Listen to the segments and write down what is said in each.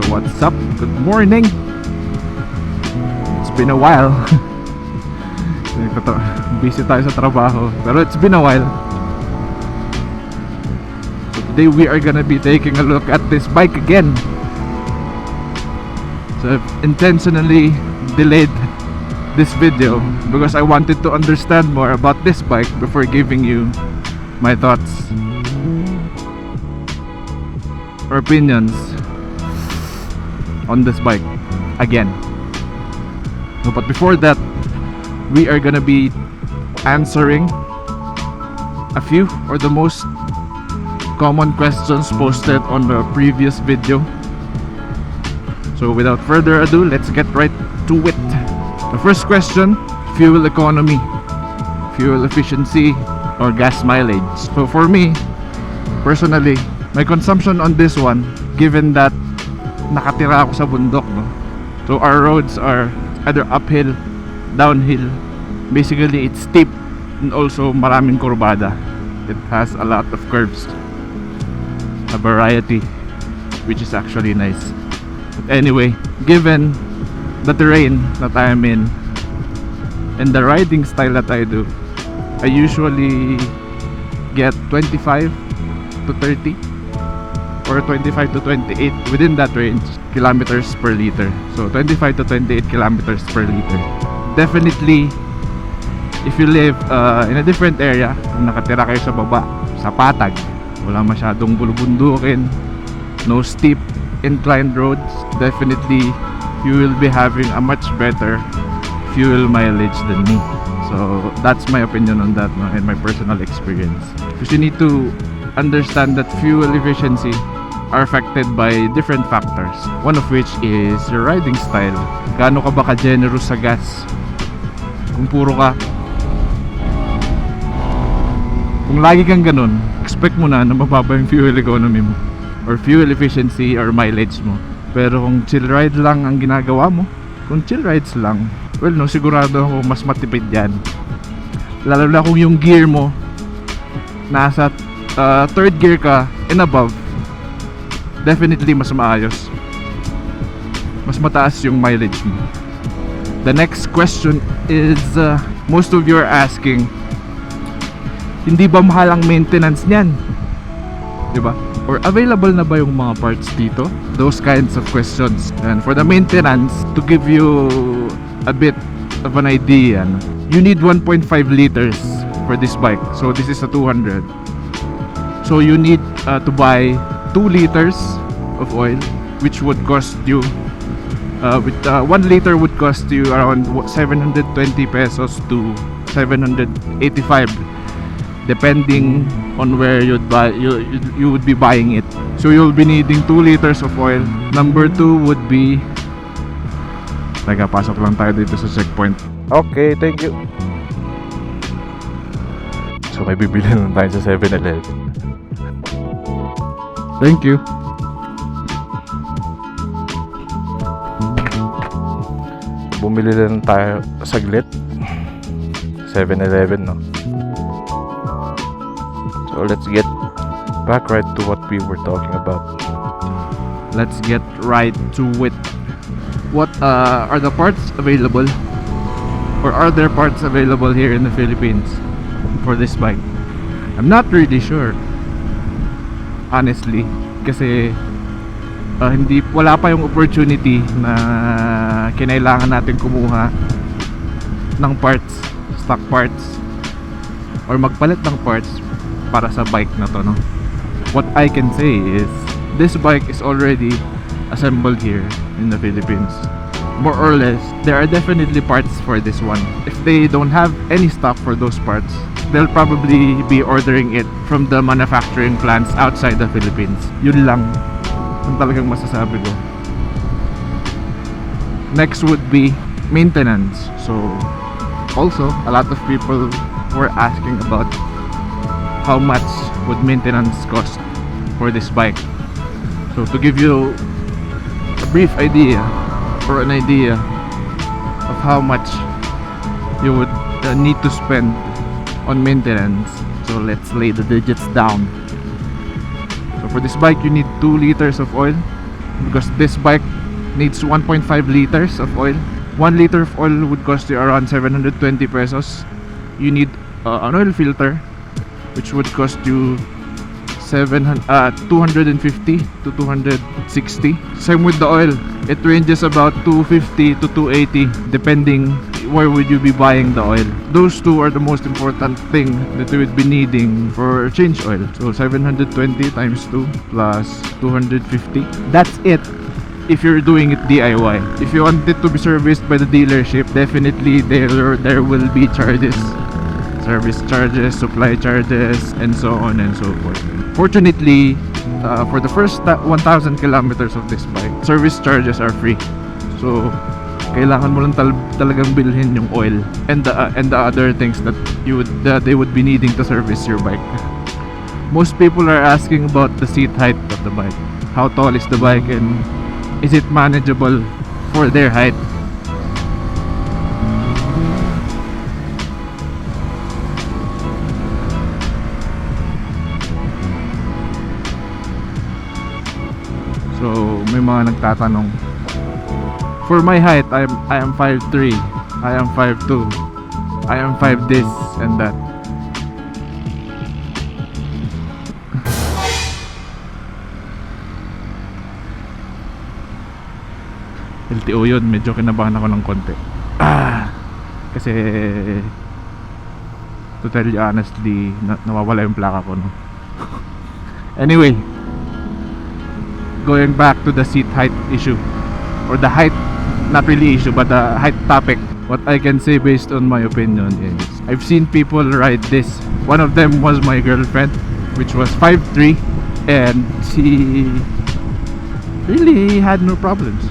So what's up? Good morning. It's been a while. Busy tayo sa trabaho, pero it's been a while. So today we are gonna be taking a look at this bike again. So I've intentionally delayed this video because I wanted to understand more about this bike before giving you my thoughts or opinions on this bike again. No, but before that, we are gonna be answering a few or the most common questions posted on the previous video. So without further ado, let's get right to it. The first question: fuel economy, fuel efficiency, or gas mileage. So for me personally, my consumption on this one, given that nakatira ako sa bundok, no? So our roads are either uphill, downhill. Basically it's steep and also maraming kurbada. It has a lot of curves, a variety, which is actually nice. But anyway, given the terrain that I am in and the riding style that I do, I usually get 25 to 30 or 25 to 28, within that range, kilometers per liter. So 25 to 28 kilometers per liter. Definitely, if you live in a different area, kung nakatira kayo sa baba, sa patag, wala masyadong bulubundukin, no steep inclined roads, definitely you will be having a much better fuel mileage than me. So that's my opinion on that, no, and my personal experience. Because you need to understand that fuel efficiency are affected by different factors, one of which is your riding style. Gaano ka ba ka-generous sa gas? Kung puro ka, kung lagi kang ganun, expect mo na mababa yung fuel economy mo or fuel efficiency or mileage mo. Pero kung chill ride lang ang ginagawa mo, kung chill rides lang, well, no, sigurado ako mas matipid yan. Lalo na kung yung gear mo nasa third gear ka and above, definitely mas maayos, mas mataas yung mileage mo. The next question is, most of you are asking, hindi ba mahal ang maintenance niyan? Diba? Or available na ba yung mga parts dito? Those kinds of questions. And for the maintenance, to give you a bit of an idea, you need 1.5 liters for this bike. So this is a 200. So you need to buy 2 liters of oil, which would cost you 1 liter would cost you around 720 pesos to 785, depending on where you would be buying it. So you'll be needing 2 liters of oil. Number 2 would be, teka, pasok lang tayo dito sa checkpoint. Okay, thank you. So may bibili lang tayo sa 7-Eleven. Thank you. Bumili lang tayo saglit. 7-Eleven, no? So let's get back right to what we were talking about. Let's get right to it. What are the parts available? Or are there parts available here in the Philippines for this bike? I'm not really sure, honestly, kasi wala pa yung opportunity na kinailangan natin kumuha ng parts, stock parts, or magpalit ng parts para sa bike na to, no? What I can say is this bike is already assembled here in the Philippines. More or less, there are definitely parts for this one. If they don't have any stock for those parts, they'll probably be ordering it from the manufacturing plants outside the Philippines. Yun lang ang talagang masasabi ko. Next would be maintenance. So also, a lot of people were asking about how much would maintenance cost for this bike. So to give you a brief idea or an idea of how much you would need to spend on maintenance, so let's lay the digits down. So for this bike, you need 2 liters of oil, because this bike needs 1.5 liters of oil. 1 liter of oil would cost you around 720 pesos. You need an oil filter, which would cost you 250 to 260. Same with the oil, it ranges about 250 to 280 depending where would you be buying the oil. Those two are the most important thing that you would be needing for change oil. So 720 times 2 plus 250, that's it if you're doing it DIY. If you want it to be serviced by the dealership, definitely there will be charges, service charges, supply charges, and so on and so forth. Fortunately, for the first 1,000 kilometers of this bike, service charges are free. So kailangan mo lang talagang bilhin yung oil and the other things that they would be needing to service your bike. Most people are asking about the seat height of the bike. How tall is the bike and is it manageable for their height? So may mga nagtatanong. For my height, I am 5'3", I am 5'2", I am 5 this and that. LTO yun, medyo kinabahan ako ng konti. Kasi to tell you honestly, nawawala yung plaka ko, no? Anyway, going back to the seat height issue, or the height, not really issue, but the height topic. What I can say based on my opinion is I've seen people ride this. One of them was my girlfriend, which was 5'3", and she really had no problems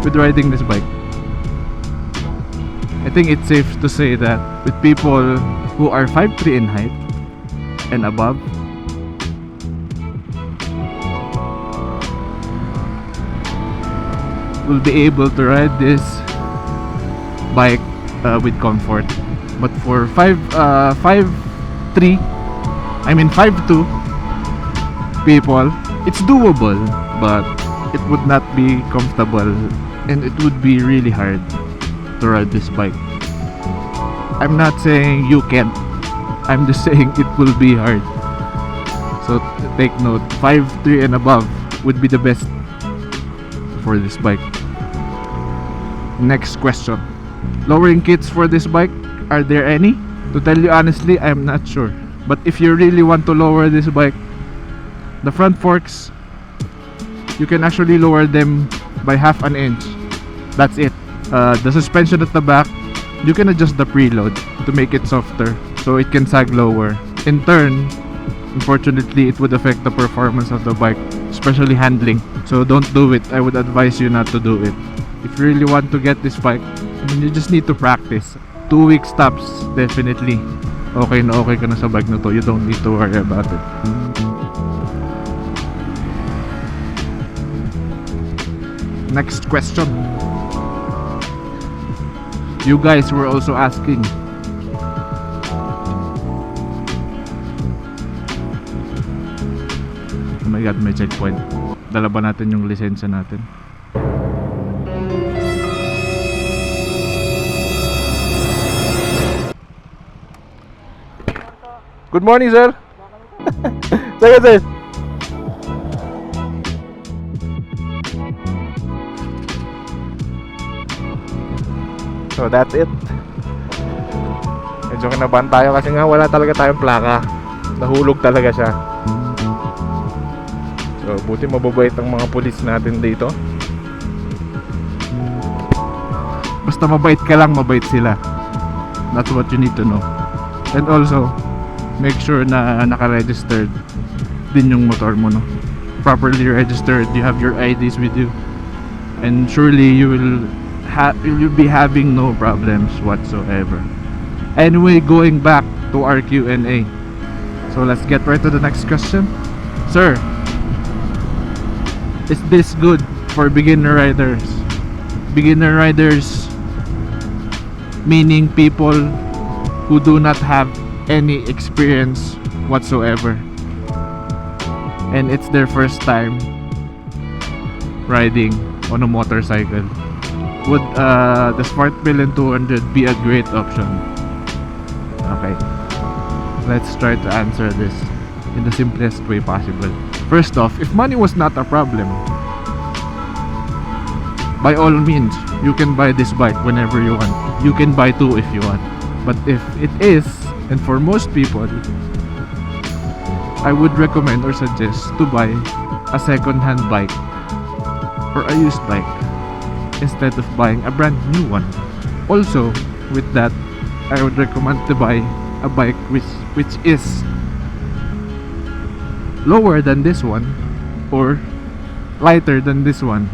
with riding this bike. I think it's safe to say that with people who are 5'3" in height and above, will be able to ride this bike with comfort. But for 5'3", I mean 5'2" people, it's doable, but it would not be comfortable and it would be really hard to ride this bike. I'm not saying you can't, I'm just saying it will be hard. So take note, 5'3" and above would be the best for this bike. Next question. Lowering kits for this bike, are there any? To tell you honestly, I'm not sure. But if you really want to lower this bike, the front forks, you can actually lower them by half an inch. That's it. The suspension at the back, you can adjust the preload to make it softer so it can sag lower. In turn, unfortunately, it would affect the performance of the bike, especially handling. So don't do it. I would advise you not to do it. If you really want to get this bike, you just need to practice. 2-week stops, definitely. Okay ka na sa bike na to. You don't need to worry about it. Next question. You guys were also asking, oh my god, may checkpoint. Dala ba natin yung lisensya natin? Good morning, sir. Sige, sir. So that's it. Medyo kinabahan tayo kasi nga wala talaga tayong plaka. Nahulog talaga siya. So buti mababait ang mga pulis natin dito. Basta mabait ka lang, mabait sila. That's what you need to know. And also, make sure na naka-registered din yung motor mo, no? Properly registered, you have your IDs with you, and surely you will be having no problems whatsoever. Anyway, going back to our Q&A, so let's get right to the next question. Sir, is this good for beginner riders? Beginner riders meaning people who do not have any experience whatsoever, and it's their first time riding on a motorcycle. Would the SVARTPILEN 200 be a great option? Okay, let's try to answer this in the simplest way possible. First off, if money was not a problem, by all means, you can buy this bike whenever you want. You can buy two if you want. But if it is, and for most people, I would recommend or suggest to buy a second-hand bike or a used bike instead of buying a brand new one. Also, with that, I would recommend to buy a bike which is lower than this one or lighter than this one.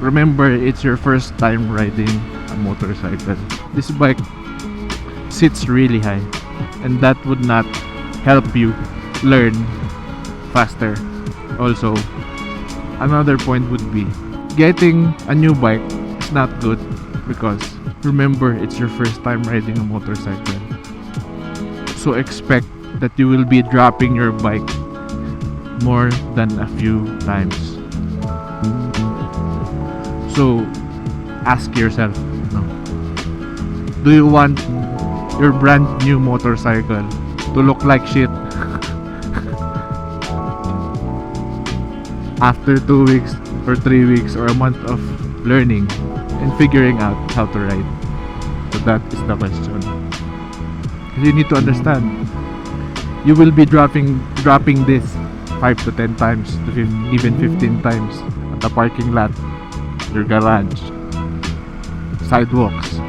Remember, it's your first time riding a motorcycle. This bike sits really high, and that would not help you learn faster. Also, another point would be getting a new bike is not good because remember, it's your first time riding a motorcycle. So expect that you will be dropping your bike more than a few times. So ask yourself, no, do you want your brand new motorcycle to look like shit after 2 weeks or 3 weeks or a month of learning and figuring out how to ride? So that is the question. You need to understand, you will be dropping this 5 to 10 times to even 15 times at the parking lot, your garage, sidewalks,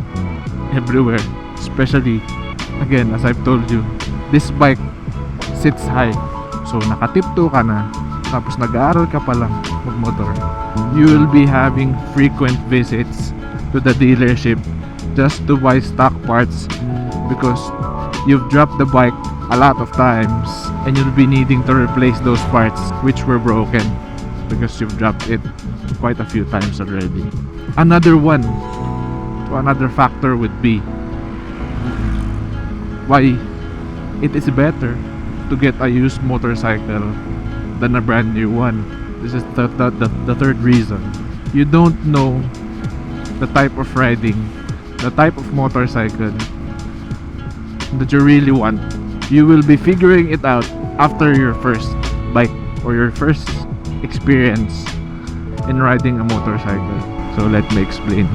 everywhere. Especially, again, as I've told you, this bike sits high. So nakatipto ka na, tapos nag-aaral ka pa lang magmotor. You will be having frequent visits to the dealership just to buy stock parts because you've dropped the bike a lot of times and you'll be needing to replace those parts which were broken because you've dropped it quite a few times already. Another factor would be why it is better to get a used motorcycle than a brand new one. This is the third reason. You don't know the type of riding, the type of motorcycle that you really want. You will be figuring it out after your first bike or your first experience in riding a motorcycle. So let me explain.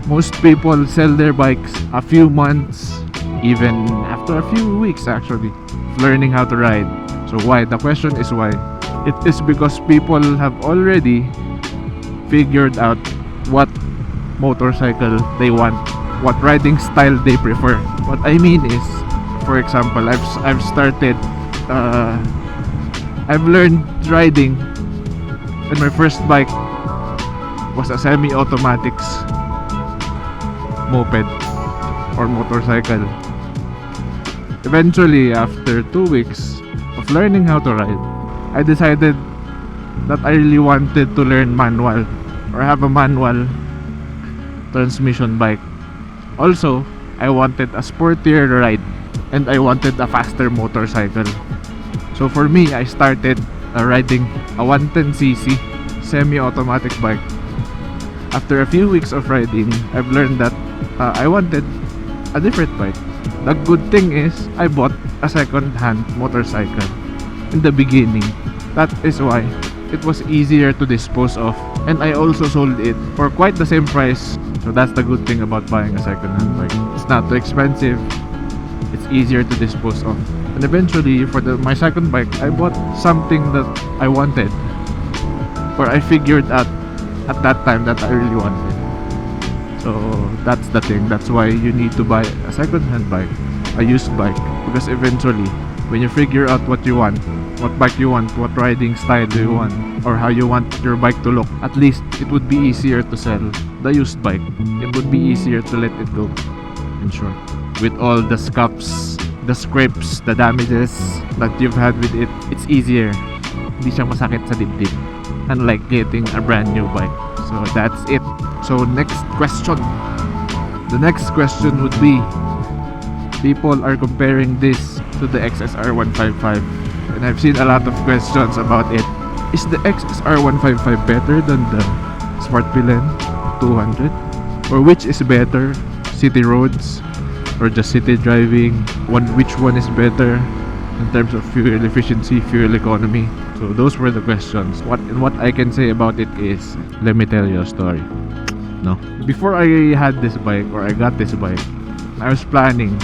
Most people sell their bikes a few months, even after a few weeks actually, learning how to ride. So why? The question is why. It is because people have already figured out what motorcycle they want, what riding style they prefer. What I mean is, for example, I've started I've learned riding, and my first bike was a semi-automatics moped or motorcycle. Eventually, after 2 weeks of learning how to ride, I decided that I really wanted to learn manual or have a manual transmission bike. Also, I wanted a sportier ride and I wanted a faster motorcycle. So for me, I started riding a 110cc semi-automatic bike. After a few weeks of riding, I've learned that I wanted a different bike. The good thing is, I bought a second-hand motorcycle in the beginning. That is why it was easier to dispose of, and I also sold it for quite the same price. So that's the good thing about buying a second-hand bike. It's not too expensive, it's easier to dispose of. And eventually, for my second bike, I bought something that I wanted, or I figured out at that time that I really wanted. So that's the thing. That's why you need to buy a second-hand bike, a used bike, because eventually, when you figure out what you want, what bike you want, what riding style do you want, or how you want your bike to look, at least it would be easier to sell the used bike. It would be easier to let it go, in short. With all the scuffs, the scrapes, the damages that you've had with it, it's easier. Hindi siya masakit sa dibdib, unlike getting a brand new bike. So that's it. So next question. The next question would be, people are comparing this to the XSR 155, and I've seen a lot of questions about it. Is the XSR 155 better than the SVARTPILEN 200? Or which is better, city roads or just city driving? Which one is better in terms of fuel efficiency, fuel economy? So those were the questions. What I can say about it is, let me tell you a story. No, before I had this bike, or I got this bike, I was planning,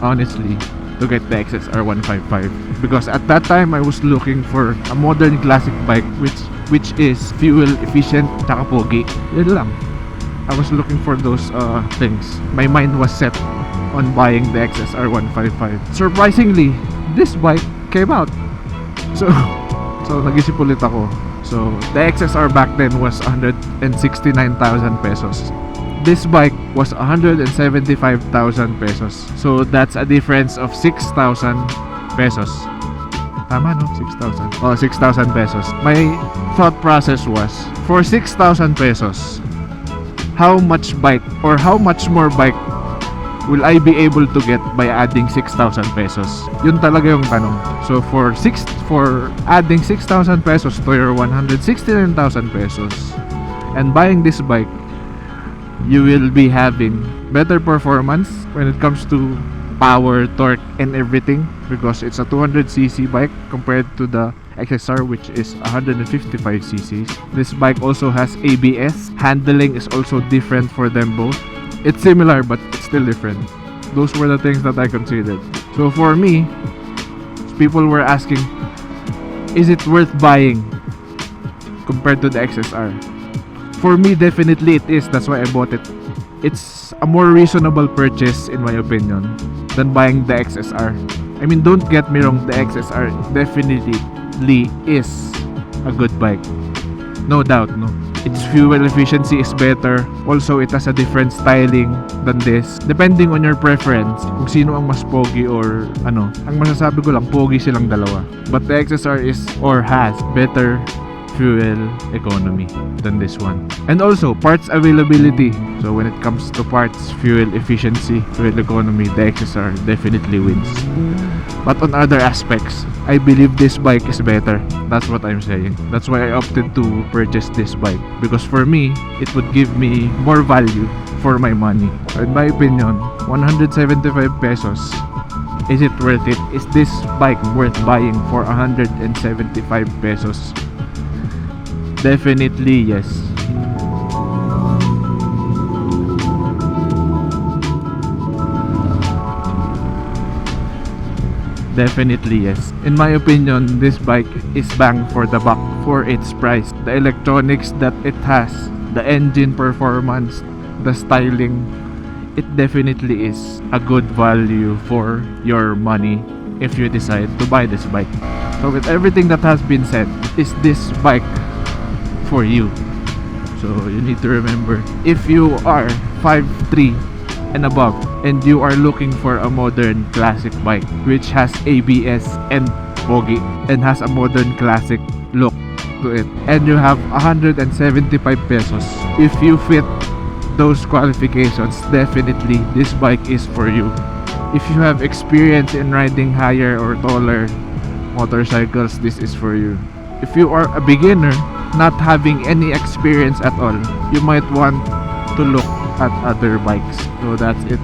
honestly, to get the XSR 155 because at that time I was looking for a modern classic bike which is fuel efficient tsaka pogi. Yun lang. I was looking for those things. My mind was set on buying the XSR 155. Surprisingly, this bike came out. So nag-isip ulit ako. So the XSR back then was 169,000 pesos. This bike was 175,000 pesos. So that's a difference of 6,000 pesos. Tama no? 6,000. Oh, 6,000 pesos. My thought process was, for 6,000 pesos, how much bike or how much more bike will I be able to get by adding 6,000 pesos? Yun talaga yung tanong. So for adding 6,000 pesos to your 169,000 pesos and buying this bike, you will be having better performance when it comes to power, torque, and everything because it's a 200cc bike compared to the XSR, which is 155cc. This bike also has ABS. Handling is also different for them both. It's similar but it's still different. Those were the things that I considered. So for me, people were asking, is it worth buying compared to the XSR? For me, definitely it is. That's why I bought it. It's a more reasonable purchase in my opinion than buying the XSR. I mean, don't get me wrong, the XSR definitely is a good bike. No doubt, no. Its fuel efficiency is better. Also, it has a different styling than this. Depending on your preference, kung sino ang mas pogi or ano. Ang masasabi ko lang, pogi silang dalawa. But the XSR is or has better fuel economy than this one. And also, parts availability. So when it comes to parts, fuel efficiency, fuel economy, the XSR definitely wins. But on other aspects, I believe this bike is better. That's what I'm saying. That's why I opted to purchase this bike. Because for me, it would give me more value for my money. In my opinion, 175 pesos, is it worth it? Is this bike worth buying for 175 pesos? Definitely yes. Definitely yes. In my opinion, this bike is bang for the buck for its price. The electronics that it has, the engine performance, the styling, it definitely is a good value for your money if you decide to buy this bike. So with everything that has been said, is this bike for you? So you need to remember, if you are 5'3" and above and you are looking for a modern classic bike which has ABS and pogi and has a modern classic look to it, and you have 175 pesos, if you fit those qualifications, definitely this bike is for you. If you have experience in riding higher or taller motorcycles, this is for you. If you are a beginner, not having any experience at all, you might want to look at other bikes. So that's it.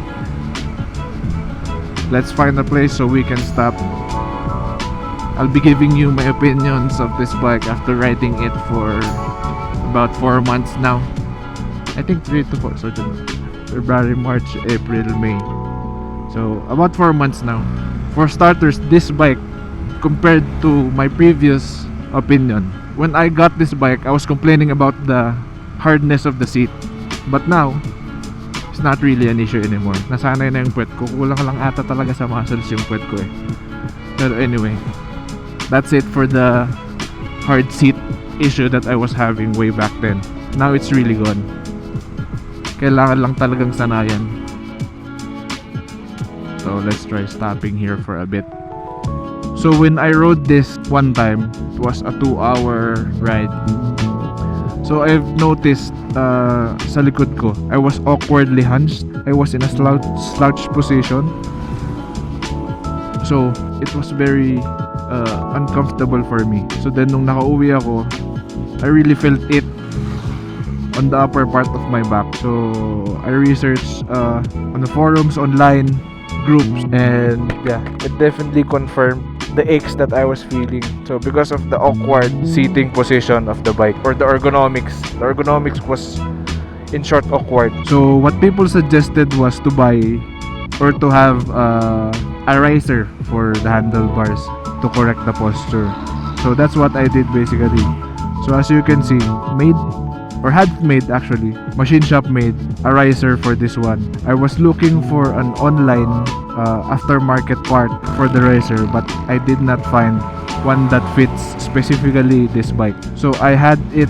Let's find a place so we can stop. I'll be giving you my opinions of this bike after riding it for about 4 months now. I think 3 to 4. So February, March, April, May. So about 4 months now. For starters, this bike compared to my previous opinion, when I got this bike, I was complaining about the hardness of the seat. But now, it's not really an issue anymore. Nasanay na yung puwet ko. Kulang lang ata talaga sa muscles yung puwet ko eh. Pero anyway, that's it for the hard seat issue that I was having way back then. Now it's really gone. Kailangan lang talagang sanayan. So let's try stopping here for a bit. So when I rode this one time, it was a 2-hour ride. So I've noticed sa likod ko, I was awkwardly hunched. I was in a slouch position. So it was very uncomfortable for me. So then nung nakauwi ako, I really felt it on the upper part of my back. So I researched on the forums, online groups, and yeah, it definitely confirmed the aches that I was feeling. So because of the awkward seating position of the bike, or the ergonomics was in short awkward. So what people suggested was to buy or to have a riser for the handlebars to correct the posture. So that's what I did basically. So as you can see, machine shop made a riser for this one. I was looking for an online aftermarket part for the riser, but I did not find one that fits specifically this bike. So I had it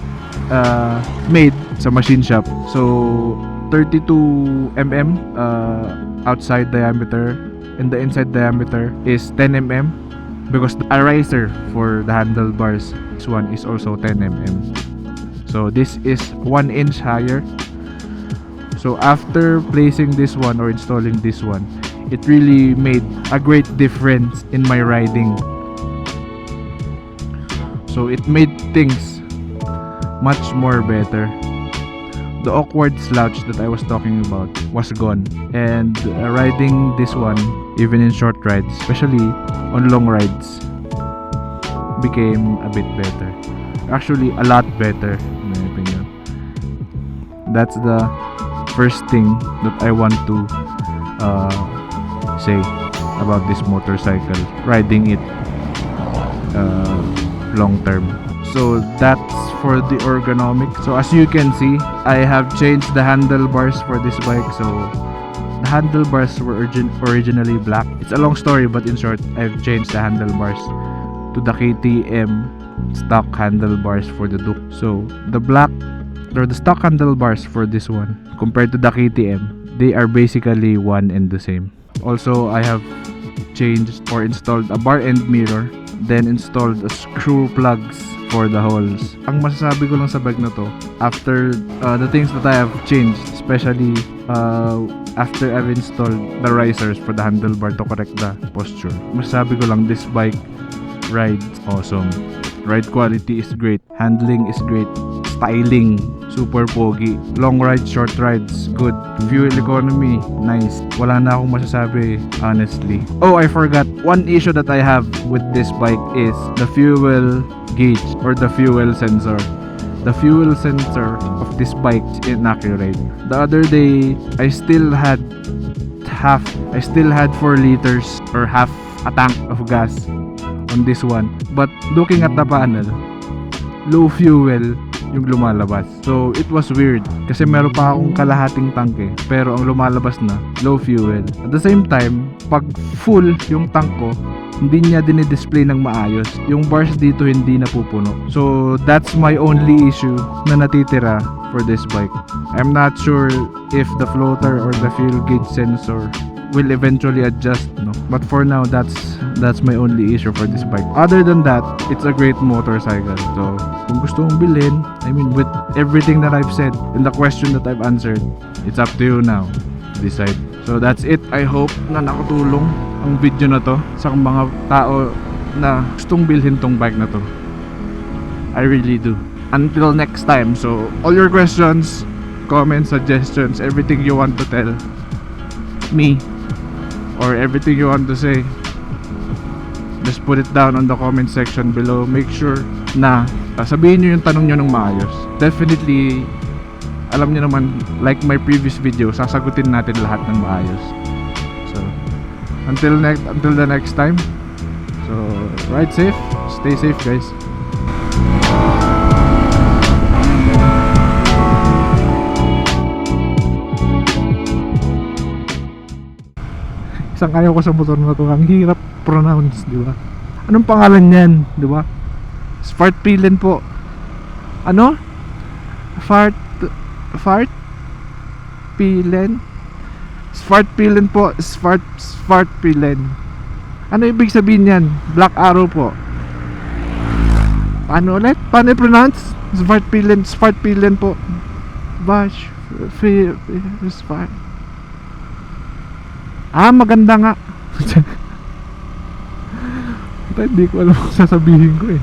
made sa machine shop. So 32 mm outside diameter, and the inside diameter is 10 mm, because the riser for the handlebars, this one is also 10 mm. So this is 1 inch higher. So after placing this one or installing this one, it really made a great difference in my riding. So it made things much more better. The awkward slouch that I was talking about was gone, and riding this one, even in short rides, especially on long rides, became a bit better. Actually, a lot better in my opinion. That's the first thing that I want to say about this motorcycle, riding it long term. So that's for the ergonomics. So as you can see, I have changed the handlebars for this bike. So the handlebars were originally black. It's a long story, but in short, I've changed the handlebars to the KTM stock handlebars for the Duke. So the black or the stock handlebars for this one compared to the KTM, they are basically one and the same. Also, I have changed or installed a bar end mirror, then installed a screw plugs for the holes. Ang masasabi ko lang sa bike na to, after the things that I have changed, especially after I've installed the risers for the handlebar to correct the posture, masasabi ko lang, this bike rides awesome. Ride quality is great, handling is great, styling super pogi, long rides, short rides good, fuel economy nice. Wala na akong masasabi honestly. Oh, I forgot, one issue that I have with this bike is the fuel gauge or the fuel sensor. The fuel sensor of this bike is inaccurate. The other day, I still had 4 liters or half a tank of gas on this one. But looking at the panel, low fuel yung lumalabas. So it was weird kasi meron pa akong kalahating tanke, pero ang lumalabas na low fuel. At the same time, pag full yung tank ko, hindi niya dinidisplay ng maayos. Yung bars dito hindi napupuno. So that's my only issue na natitira for this bike. I'm not sure if the floater or the fuel gauge sensor will eventually adjust, no? But for now, that's my only issue for this bike. Other than that, it's a great motorcycle. So kung gusto mong bilhin, I mean, with everything that I've said and the question that I've answered, it's up to you now to decide. So that's it. I hope na nakatulong ang video na to sa mga tao na gustong bilhin tong bike na to. I really do. Until next time, so all your questions, comments, suggestions, everything you want to tell me or everything you want to say, just put it down on the comment section below. Make sure na sabihin nyo yung tanong nyo ng maayos. Definitely, alam nyo naman, like my previous video, sasagutin natin lahat ng maayos. So until the next time, so ride safe, stay safe guys. Isang ayaw ko sa motor na to, ang hirap pronounce, di ba? Anong pangalan niyan, di ba? SVARTPILEN po. Ano? SVARTPILEN? SVARTPILEN po. SVARTPILEN. Ano ibig sabihin niyan? Black arrow po. Paano ulit? Paano i-pronounce? SVARTPILEN po. Bash. SVART. Maganda nga. Hindi ko alam kung sasabihin ko eh.